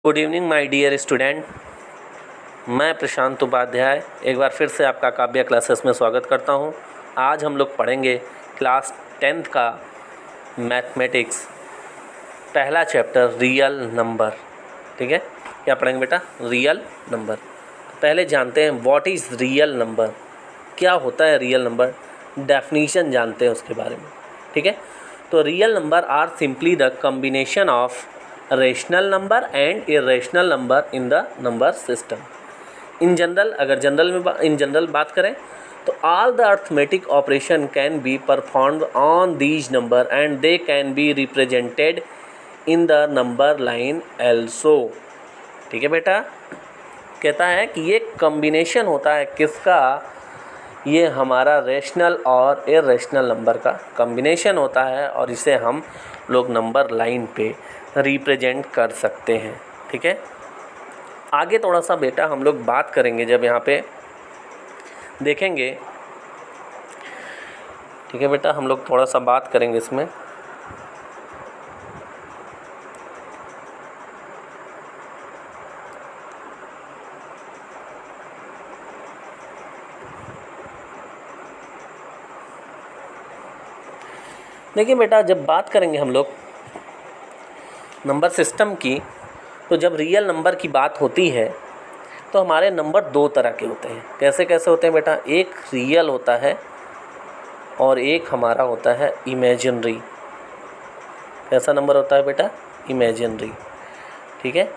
Good evening my dear student. मैं प्रशांत उपाध्याय एक बार फिर से आपका काव्य क्लासेस में स्वागत करता हूं। आज हम लोग पढ़ेंगे क्लास 10th का मैथमेटिक्स पहला चैप्टर रियल नंबर। ठीक है, क्या पढ़ेंगे बेटा? Real number. पहले जानते हैं व्हाट इज़ रियल नंबर, क्या होता है रियल नंबर, डेफिनीशन जानते हैं उसके बारे में। ठीक है, तो real number are simply the combination of rational number and irrational number in the number system. In general बात करें तो all the arithmetic operation can be performed on these number and they can be represented in the number line also. ठीक है बेटा, कहता है कि ये कॉम्बिनेशन होता है किसका? ये हमारा रेशनल और इरेशनल नंबर का कॉम्बिनेशन होता है और इसे हम लोग नंबर लाइन पे रिप्रेजेंट कर सकते हैं। ठीक है, आगे थोड़ा सा बेटा हम लोग बात करेंगे जब यहाँ पे देखेंगे। ठीक है बेटा, हम लोग थोड़ा सा बात करेंगे इसमें। देखिए बेटा, जब बात करेंगे हम लोग नंबर सिस्टम की, तो जब रियल नंबर की बात होती है तो हमारे नंबर दो तरह के होते हैं। कैसे कैसे होते हैं बेटा? एक रियल होता है और एक हमारा होता है इमेजिनरी। कैसा नंबर होता है बेटा? इमेजिनरी। ठीक है,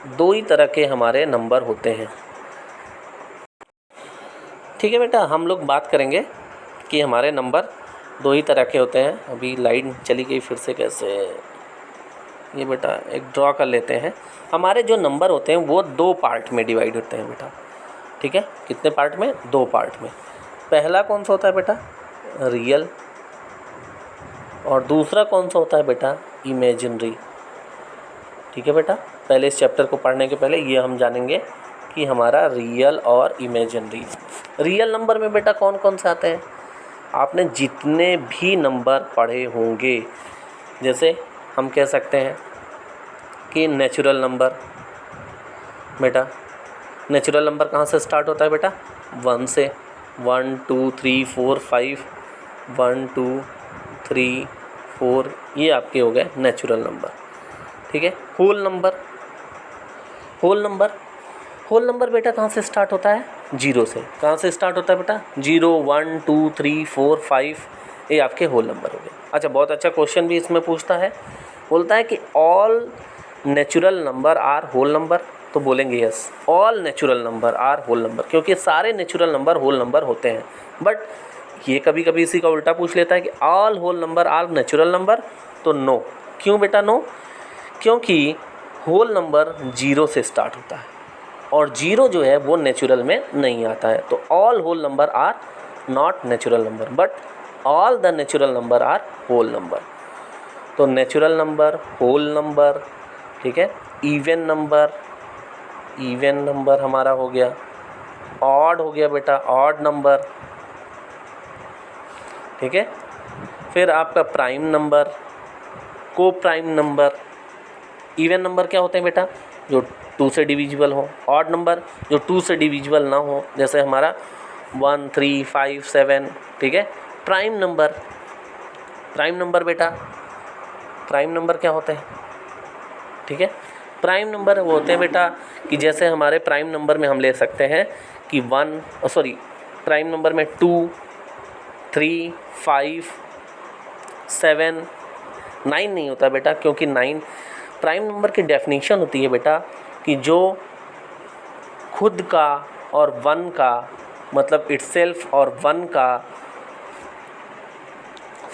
दो ही तरह के हमारे नंबर होते हैं। ठीक है बेटा, हम लोग बात करेंगे कि हमारे नंबर दो ही तरह के होते हैं। अभी लाइन चली गई फिर से, कैसे? ये बेटा एक ड्रॉ कर लेते हैं। हमारे जो नंबर होते हैं वो दो पार्ट में डिवाइड होते हैं बेटा। ठीक है, कितने पार्ट में? दो पार्ट में। पहला कौन सा होता है बेटा? रियल। और दूसरा कौन सा होता है बेटा? इमेजिनरी। ठीक है बेटा, पहले इस चैप्टर को पढ़ने के पहले ये हम जानेंगे कि हमारा रियल और इमेजिनरी। रियल नंबर में बेटा कौन कौन से आते हैं? आपने जितने भी नंबर पढ़े होंगे, जैसे हम कह सकते हैं कि नेचुरल नंबर। बेटा नेचुरल नंबर कहाँ से स्टार्ट होता है बेटा? 1 से। 1 2 3 4 5, 1 2 3 4, ये आपके हो गए नेचुरल नंबर। ठीक है, होल नंबर। होल नंबर बेटा कहाँ से स्टार्ट होता है? 0 से। कहाँ से स्टार्ट होता है बेटा? 0 1 2 3 4 5, ये आपके होल नंबर हो गए। अच्छा, बहुत अच्छा क्वेश्चन भी इसमें पूछता है, बोलता है कि all natural number are whole number. तो बोलेंगे yes, all natural number are whole number, क्योंकि सारे नेचुरल नंबर होल नंबर होते हैं। बट ये कभी कभी इसी का उल्टा पूछ लेता है कि all whole number are natural number. तो नो। क्यों बेटा नो? क्योंकि होल नंबर 0 से स्टार्ट होता है और 0 जो है वो नेचुरल में नहीं आता है। तो all whole number are not natural number, but all the natural number are whole number. तो नेचुरल नंबर, होल नंबर, ठीक है, इवन नंबर हमारा हो गया, ऑड हो गया बेटा, ऑड नंबर। ठीक है, फिर आपका prime number, coprime number. Even number क्या होते हैं बेटा? जो 2 से डिविजिबल हो। ऑड नंबर जो 2 से डिविजिबल ना हो, जैसे हमारा 1 3 5 7। ठीक है, प्राइम नंबर बेटा, प्राइम नंबर क्या होते हैं? ठीक है, प्राइम नंबर वो होते हैं बेटा कि जैसे हमारे प्राइम नंबर में हम ले सकते हैं कि प्राइम नंबर में 2 3 5 7 9 नहीं होता बेटा, क्योंकि 9 प्राइम नंबर की डेफिनेशन होती है बेटा कि जो खुद का और 1 का, मतलब इटसेल्फ और 1 का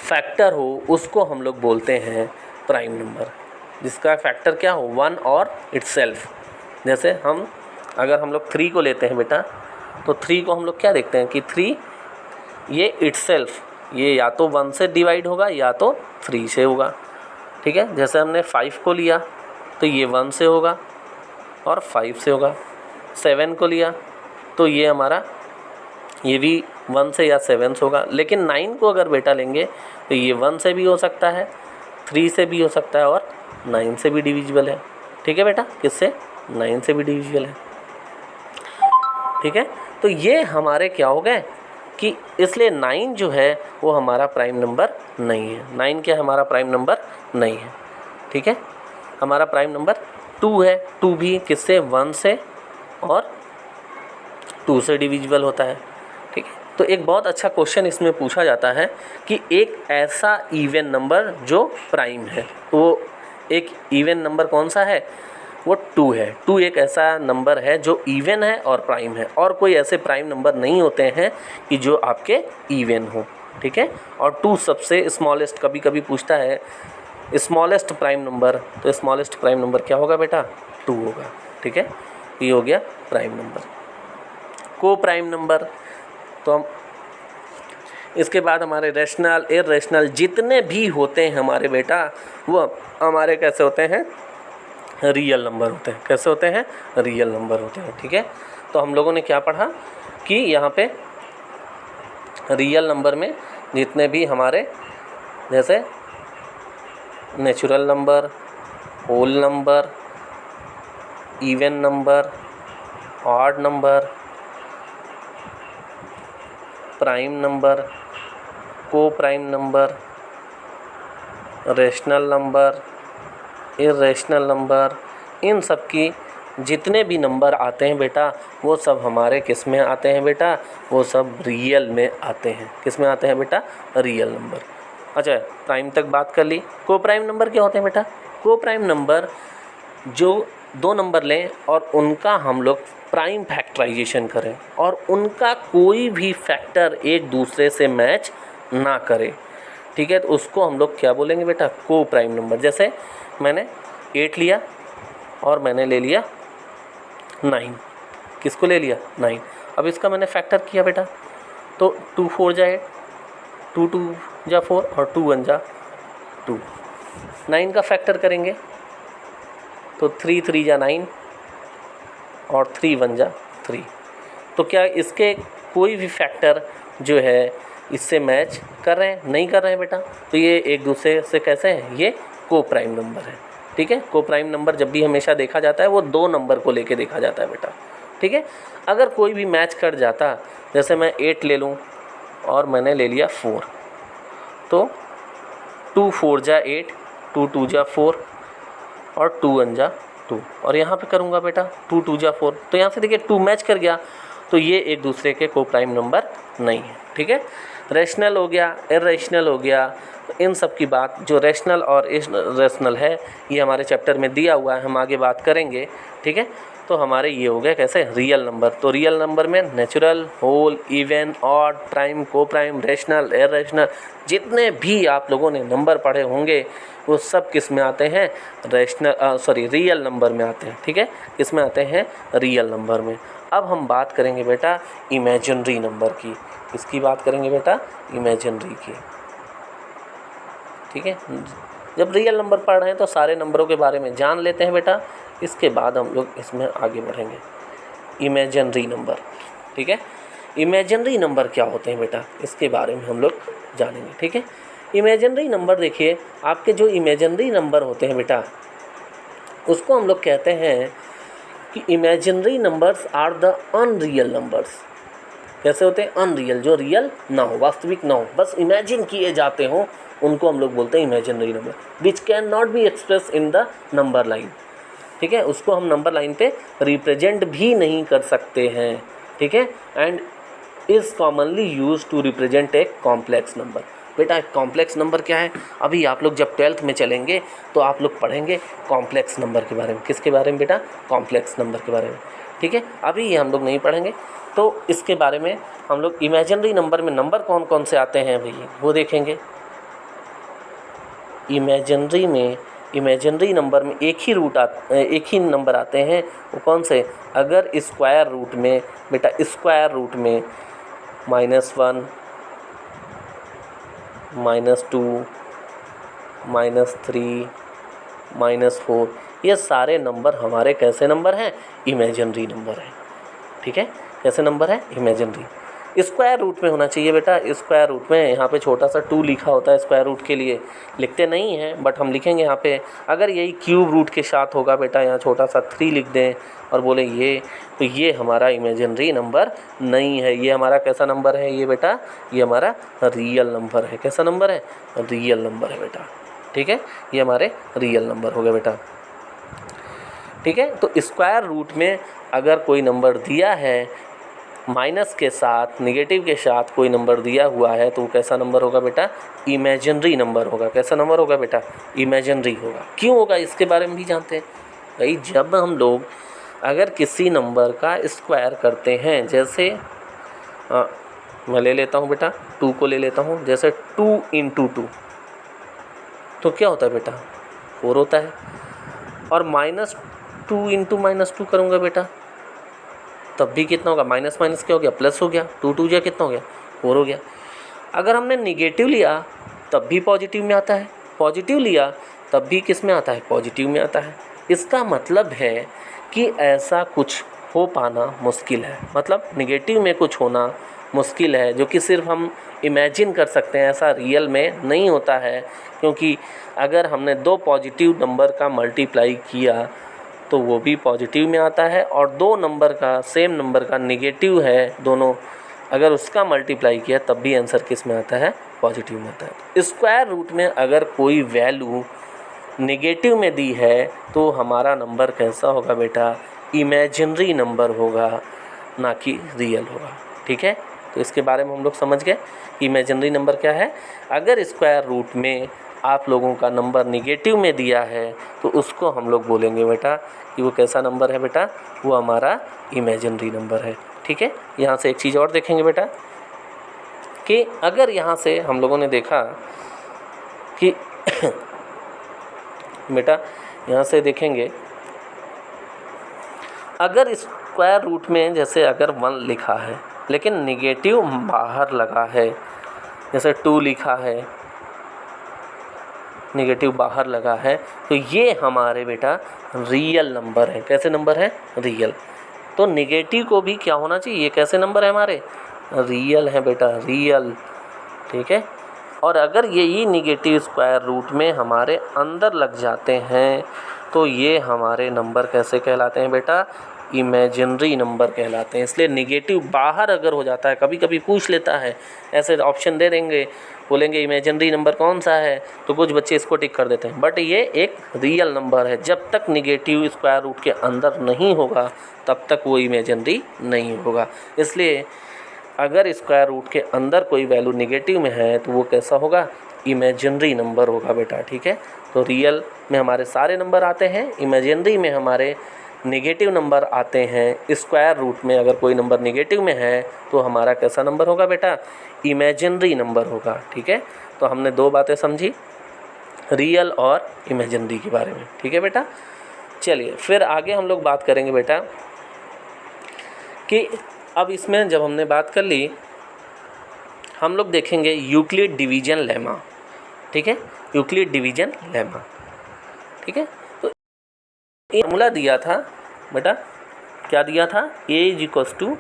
फैक्टर हो, उसको हम लोग बोलते हैं प्राइम नंबर। जिसका फैक्टर क्या हो? 1 और इटसेल्फ। जैसे अगर हम लोग 3 को लेते हैं बेटा, तो 3 को हम लोग क्या देखते हैं कि 3 ये इटसेल्फ, ये या तो 1 से डिवाइड होगा या तो 3 से होगा। ठीक है, जैसे हमने 5 को लिया तो ये 1 से होगा और 5 से होगा। 7 को लिया तो ये हमारा ये भी 1 से या 7 से होगा। लेकिन 9 को अगर बेटा लेंगे तो ये 1 से भी हो सकता है, 3 से भी हो सकता है और 9 से भी डिविजिबल है। ठीक है बेटा, किससे? 9 से भी डिविजिबल है। ठीक है, तो ये हमारे क्या हो गए कि इसलिए 9 जो है वो हमारा प्राइम नंबर नहीं है। 9 क्या हमारा प्राइम नंबर नहीं है। ठीक है, हमारा प्राइम नंबर 2 है। 2 भी किससे? 1 से और 2 से डिविजिबल होता है। ठीक है, तो एक बहुत अच्छा क्वेश्चन इसमें पूछा जाता है कि एक ऐसा इवन नंबर जो प्राइम है, वो एक इवन नंबर कौन सा है? वो 2 है। 2 एक ऐसा नंबर है जो इवन है और प्राइम है, और कोई ऐसे प्राइम नंबर नहीं होते हैं कि जो आपके इवन हो। ठीक है, और 2 सबसे स्मॉलेस्ट, कभी कभी पूछता है स्मॉलेस्ट प्राइम नंबर, तो स्मॉलेस्ट प्राइम नंबर क्या होगा बेटा? 2 होगा। ठीक है, ये हो गया prime number. Coprime number, तो हम इसके बाद हमारे रेशनल, इरेशनल जितने भी होते हैं हमारे बेटा, वो हमारे कैसे होते हैं? रियल नंबर होते हैं। कैसे होते हैं? रियल नंबर होते हैं। ठीक है, तो हम लोगों ने क्या पढ़ा कि यहाँ पे रियल नंबर में जितने भी हमारे, जैसे natural number, whole number, even number, odd number, prime number, coprime number, rational number, irrational number, इन सब की जितने भी नंबर आते हैं बेटा, वो सब हमारे किस में आते हैं बेटा? वो सब रियल में आते हैं। किस में आते हैं बेटा? Real number. अच्छा, प्राइम तक बात कर ली। को प्राइम नंबर क्या होते हैं बेटा? को प्राइम नंबर जो 2 नंबर लें और उनका हम लोग प्राइम फैक्टराइजेशन करें और उनका कोई भी फैक्टर एक दूसरे से मैच ना करे। ठीक है, तो उसको हम लोग क्या बोलेंगे बेटा? को प्राइम नंबर। जैसे मैंने 8 लिया और मैंने ले लिया 9। किसको ले लिया? 9। अब इसका मैंने फैक्टर किया बेटा, तो 2 4 जा 8, 2 2 जा 4 और 2 1 जा 2। 9 का फैक्टर करेंगे तो 3 3 जा 9 और 3 1 जा 3। तो क्या इसके कोई भी फैक्टर जो है इससे मैच कर रहे हैं? नहीं कर रहे हैं बेटा। तो ये एक दूसरे से कैसे हैं? ये को प्राइम नंबर है। ठीक है, को प्राइम नंबर जब भी हमेशा देखा जाता है वो 2 नंबर को लेके देखा जाता है बेटा। ठीक है, अगर कोई भी मैच कर जाता, जैसे मैं 8 ले लूँ और मैंने ले लिया 4, तो 2 4 जा 8, 2 2 जा 4 और 2 1 जा 2, और यहाँ पे करूँगा बेटा 2 2 जा 4, तो यहाँ से देखिए 2 मैच कर गया, तो ये एक दूसरे के को प्राइम नंबर नहीं है। ठीक है, रेशनल हो गया, इरेशनल हो गया, तो इन सब की बात जो रेशनल और इरेशनल है ये हमारे चैप्टर में दिया हुआ है, हम आगे बात करेंगे। ठीक है, तो हमारे ये हो गए कैसे? Real number. तो रियल नंबर में natural, whole, even, odd, prime, coprime, rational, irrational जितने भी आप लोगों ने नंबर पढ़े होंगे वो सब किस में आते हैं? रियल नंबर में आते हैं। ठीक है, किस में आते हैं? रियल नंबर में। अब हम बात करेंगे बेटा इमेजिनरी नंबर की। किसकी बात करेंगे बेटा? इमेजिनरी की। ठीक है, जब रियल नंबर पढ़ रहे हैं तो सारे नंबरों के बारे में जान लेते हैं बेटा, इसके बाद हम लोग इसमें आगे बढ़ेंगे। Imaginary number. ठीक है, इमेजिनरी नंबर क्या होते हैं बेटा, इसके बारे में हम लोग जानेंगे। ठीक है, इमेजिनरी नंबर देखिए, आपके जो इमेजिनरी नंबर होते हैं बेटा उसको हम लोग कहते हैं कि imaginary numbers are the unreal numbers. कैसे होते हैं? अनरियल, जो रियल ना हो, वास्तविक ना हो, बस इमेजिन किए जाते हो, उनको हम लोग बोलते हैं imaginary number. Which can not be express in the number line. ठीक है, उसको हम नंबर लाइन पे रिप्रेजेंट भी नहीं कर सकते हैं। ठीक है, and is commonly use to represent a complex number. बेटा एक कॉम्प्लेक्स नंबर क्या है? अभी आप लोग जब 12th में चलेंगे तो आप लोग पढ़ेंगे कॉम्प्लेक्स नंबर के बारे में। किसके बारे में बेटा? कॉम्प्लेक्स नंबर के बारे में। ठीक है, अभी ये हम लोग नहीं पढ़ेंगे, तो इसके बारे में हम लोग इमेजिनरी नंबर में नंबर कौन कौन से आते हैं भैया वो देखेंगे। इमेजिनरी नंबर में एक ही नंबर आते हैं, वो कौन से? अगर स्क्वायर रूट में बेटा, स्क्वायर रूट में -1, -2, -3, -4 ये सारे नंबर हमारे कैसे नंबर हैं? इमेजिनरी नंबर हैं। ठीक है, कैसे नंबर है? इमेजिनरी। स्क्वायर रूट में होना चाहिए बेटा, स्क्वायर रूट में। यहाँ पे छोटा सा 2 लिखा होता है स्क्वायर रूट के लिए, लिखते नहीं हैं बट हम लिखेंगे यहाँ पे। अगर यही क्यूब रूट के साथ होगा बेटा, यहाँ छोटा सा 3 लिख दें और बोले ये, तो ये हमारा इमेजिनरी नंबर नहीं है, ये हमारा कैसा नंबर है ये बेटा, ये हमारा रियल नंबर है। कैसा नंबर है? रियल नंबर है बेटा, ठीक है, ये हमारे रियल नंबर हो गए बेटा, ठीक है। तो स्क्वायर रूट में अगर कोई नंबर दिया है माइनस के साथ, नेगेटिव के साथ कोई नंबर दिया हुआ है, तो वो कैसा नंबर होगा बेटा? इमेजिनरी नंबर होगा। कैसा नंबर होगा बेटा? इमेजिनरी होगा। क्यों होगा इसके बारे में भी जानते हैं भाई। जब हम लोग अगर किसी नंबर का स्क्वायर करते हैं, जैसे मैं ले लेता हूँ बेटा 2 को ले लेता हूँ, जैसे 2 × 2 तो क्या होता है बेटा? 4 होता है। और -2 × -2 करूँगा बेटा, तब भी कितना होगा? माइनस माइनस क्या हो गया? प्लस हो गया। 2 2 जा कितना हो गया? 4 हो गया। अगर हमने निगेटिव लिया तब भी पॉजिटिव में आता है, पॉजिटिव लिया तब भी किस में आता है? पॉजिटिव में आता है। इसका मतलब है कि ऐसा कुछ हो पाना मुश्किल है, मतलब निगेटिव में कुछ होना मुश्किल है, जो कि सिर्फ हम इमेजिन कर सकते हैं, ऐसा रियल में नहीं होता है। क्योंकि अगर हमने 2 पॉजिटिव नंबर का मल्टीप्लाई किया तो वो भी पॉजिटिव में आता है, और 2 नंबर का, सेम नंबर का निगेटिव है दोनों, अगर उसका मल्टीप्लाई किया तब भी आंसर किस में आता है? पॉजिटिव में आता है। स्क्वायर रूट में अगर कोई वैल्यू नेगेटिव में दी है तो हमारा नंबर कैसा होगा बेटा? इमेजिनरी नंबर होगा, ना कि रियल होगा, ठीक है। तो इसके बारे में हम लोग समझ गए कि इमेजिनरी नंबर क्या है। अगर स्क्वायर रूट में आप लोगों का नंबर नेगेटिव में दिया है तो उसको हम लोग बोलेंगे बेटा कि वो कैसा नंबर है बेटा? वो हमारा इमेजिनरी नंबर है, ठीक है। यहाँ से एक चीज़ और देखेंगे बेटा कि अगर यहाँ से हम लोगों ने देखा कि बेटा यहाँ से देखेंगे, अगर स्क्वायर रूट में जैसे अगर 1 लिखा है लेकिन निगेटिव बाहर लगा है, जैसे 2 लिखा है निगेटिव बाहर लगा है, तो ये हमारे बेटा रियल नंबर है। कैसे नंबर है? रियल। तो निगेटिव को भी क्या होना चाहिए? ये कैसे नंबर है हमारे? रियल है बेटा, रियल, ठीक है। और अगर यही निगेटिव स्क्वायर रूट में हमारे अंदर लग जाते हैं तो ये हमारे नंबर कैसे कहलाते हैं बेटा? इमेजिनरी नंबर कहलाते हैं। इसलिए निगेटिव बाहर अगर हो जाता है, कभी कभी पूछ लेता है, ऐसे ऑप्शन दे देंगे, बोलेंगे इमेजिनरी नंबर कौन सा है, तो कुछ बच्चे इसको टिक कर देते हैं, बट ये एक रियल नंबर है। जब तक निगेटिव स्क्वायर रूट के अंदर नहीं होगा तब तक वो इमेजिनरी नहीं होगा। इसलिए अगर स्क्वायर रूट के अंदर कोई वैल्यू निगेटिव में है तो वो कैसा होगा? इमेजिनरी नंबर होगा बेटा, ठीक है। तो रियल में हमारे सारे नंबर आते हैं, इमेजिनरी में हमारे नेगेटिव नंबर आते हैं। स्क्वायर रूट में अगर कोई नंबर नेगेटिव में है तो हमारा कैसा नंबर होगा बेटा? इमेजिनरी नंबर होगा, ठीक है। तो हमने 2 बातें समझी, रियल और इमेजिनरी के बारे में, ठीक है बेटा। चलिए फिर आगे हम लोग बात करेंगे बेटा कि अब इसमें जब हमने बात कर ली, हम लोग देखेंगे यूक्लिड डिवीजन लेमा, ठीक है, यूक्लिड डिवीजन लेमा, ठीक है। तो एक फॉर्मूला दिया था बेटा, क्या दिया था? a =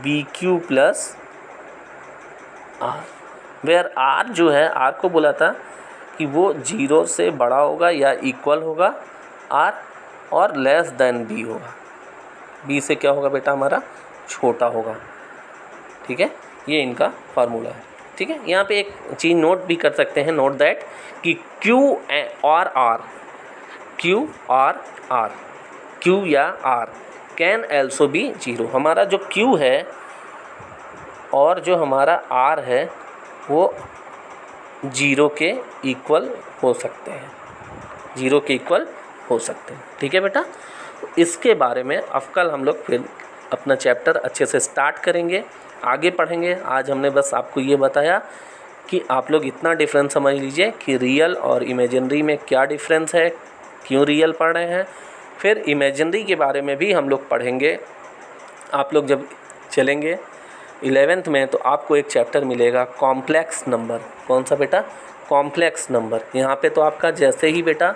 BQ + R, where R जो है, R को बोला था कि वो 0 से बड़ा होगा या इक्वल होगा R, और लेस देन B होगा। B से क्या होगा बेटा? हमारा छोटा होगा, ठीक है। ये इनका फार्मूला है, ठीक है। यहाँ पे एक चीज़ नोट भी कर सकते हैं, नोट दैट कि Q या R कैन एल्सो बी 0। हमारा जो Q है और जो हमारा R है वो 0 के इक्वल हो सकते हैं, 0 के इक्वल हो सकते हैं, ठीक है बेटा। तो इसके बारे में अब कल हम लोग फिर अपना चैप्टर अच्छे से स्टार्ट करेंगे, आगे पढ़ेंगे। आज हमने बस आपको ये बताया कि आप लोग इतना डिफरेंस समझ लीजिए कि रियल और इमेजिनरी में क्या डिफरेंस है, क्यों रियल पढ़ रहे हैं। फिर इमेजिनरी के बारे में भी हम लोग पढ़ेंगे। आप लोग जब चलेंगे 11th में तो आपको एक चैप्टर मिलेगा कॉम्प्लेक्स नंबर। कौन सा बेटा? Complex number. यहाँ पे तो आपका जैसे ही बेटा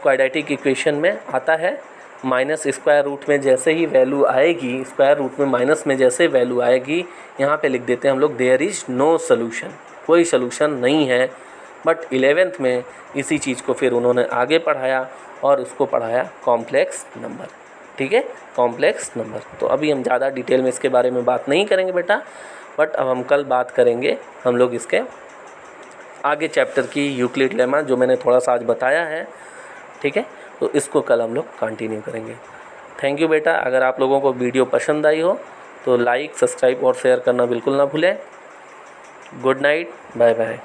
क्वाड्रेटिक इक्वेशन में आता है माइनस स्क्वायर रूट में जैसे ही वैल्यू आएगी, स्क्वायर रूट में माइनस में जैसे वैल्यू आएगी, यहाँ पे लिख देते हैं हम लोग देयर इज़ नो सॉल्यूशन, कोई सॉल्यूशन नहीं है। बट 11th में इसी चीज़ को फिर उन्होंने आगे पढ़ाया और उसको पढ़ाया कॉम्प्लेक्स नंबर। ठीक है, कॉम्प्लेक्स नंबर। तो अभी हम ज़्यादा डिटेल में इसके बारे में बात नहीं करेंगे बेटा, बट अब हम कल बात करेंगे हम लोग इसके आगे चैप्टर की यूक्लिड लेमा, जो मैंने थोड़ा सा आज बताया है। ठीक है, तो इसको कल हम लोग कंटिन्यू करेंगे। थैंक यू बेटा। अगर आप लोगों को वीडियो पसंद आई हो तो लाइक, सब्सक्राइब और शेयर करना बिल्कुल ना भूलें। Good night, bye bye.